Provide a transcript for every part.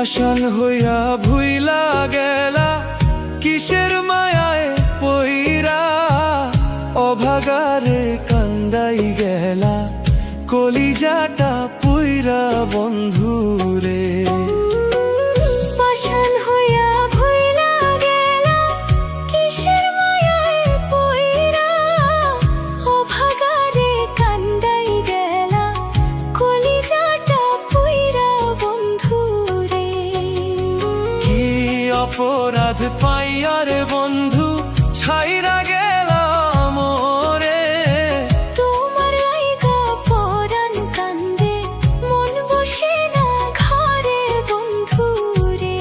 পাষাণ হইয়া ভুইলা গেলা কিসের মায়ায় পইরা, অভাগারে কান্দাই গেলা কলিজাটা পুইরা বন্ধুরে। পাষাণ হইয়া ভুইলা গেলা কিসের মায়ায় পইরা, অভাগারে কান্দাই গেলা কলিজাটা পুইরা বন্ধুরে। কি অপরাধ পাইয়া রে বন্ধু ছাইরা গেলা মোরে, তোমার লাইগা পরাণ কান্দে মন বসে না ঘরে বন্ধুরে।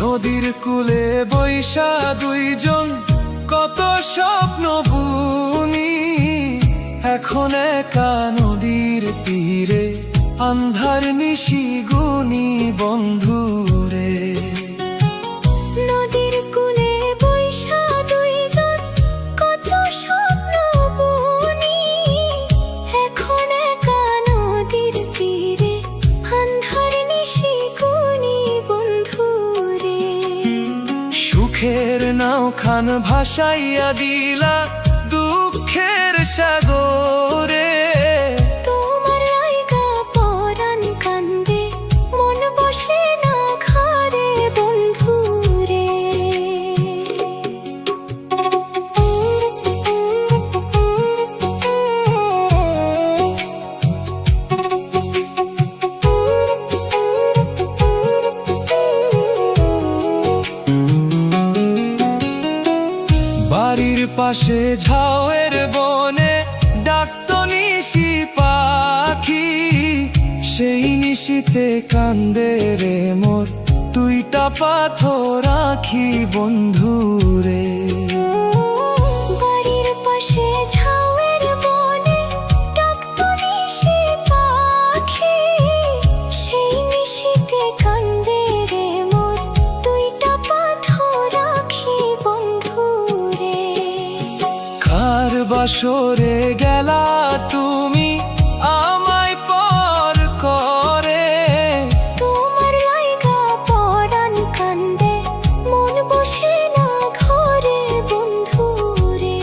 নদীর কূলে বৈশা দুইজন কত স্বপ্ন বুনি, এখন একা নদীর তীরে আন্ধার নিশি গুনি বন্ধুরে। নদীর কূলে বৈশা দুইজন কত স্বপ্ন বুনি, এখন একা নদীর তীরে আন্ধার নিশি গুনি বন্ধুরে। সুখের নাও খান ভাসাইয়া দিলা দুঃখের সাগরে, তোমার লাইগা পরাণ কান্দে মন বসে না ঘরে বন্ধুরে। বাড়ির পাশে ঝাউয়ের বনে ডাকত নিশি পাখি, সেই নিশিতে কান্দে রে মোর দুইটা পাথর আঁখি বন্ধুরে। বাড়ির পাশে ঝাউয়ের বনে ডাকত নিশি পাখি, সেই নিশিতে কান্দে রে মোর দুইটা পাথর আঁখি বন্ধুরে। কার বাসরে গেলা তুমি আমায় পর করে, তোমার লাইগা পরাণ কান্দে মন বসে না ঘরে বন্ধুরে।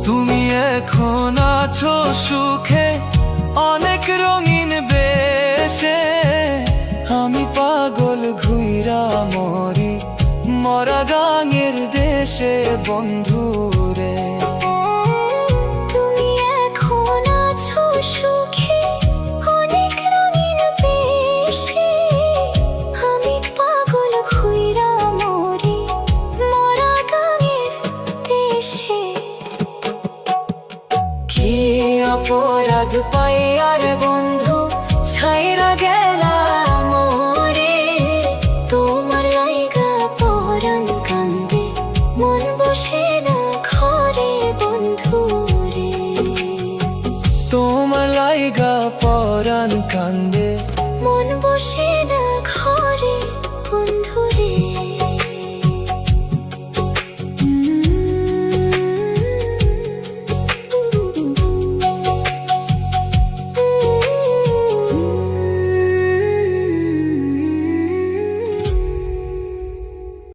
তুমি এখন আছো সুখে অনেক রঙিন বেশে, আমি পাগল ঘুইরা মরি মরা গাঙের দেশে বন্ধুরে। তুমি এখন আছো সুখে অনেক রঙিন বেশে, আমি পাগল ঘুইরা মরি মরা গাঙের দেশে। কি অপরাধ পাইয়া রে বন্ধু ছাইরা গেলা মোরে, তোমার লাইগা পরাণ কান্দে মন বসে না ঘরে বন্ধুরে। তোমার লাইগা পরাণ কান্দে মন বসে না